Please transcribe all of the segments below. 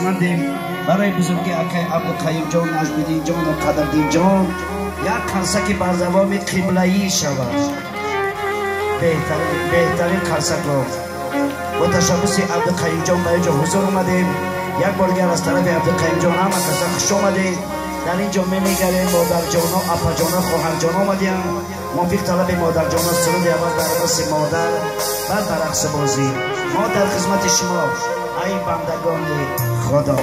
خدمتیم برای بزرگی اکای عبدالقیوم جان، نجم‌الدین جان و قدردین جان یک قرصک بر زبان قبله‌ای شود. بهترین قرصک را با تشبس عبدالقیوم جان برای جا حضور اومدیم. یک بار دیگر از طرف عبدالقیوم جان هم کسا خوش آمدید. در اینجا می نگریم مادر جانا، اپا جانا، خواهر جانا آمدیم. موفق طلب مادر جانا سرود اول در بس مادر بعد در رقص بازی. ما در خدمت شما ای بندگان خدا.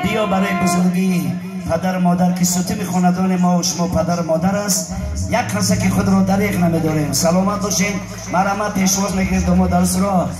بیا برای بزرگی پدر مادر که ستم خاندان ما و شما پدر مادر است. یک کسی که خود را دریغ نمیداریم. سلامت باشین. مرحمت پیشواز میگیریم داماد درس را.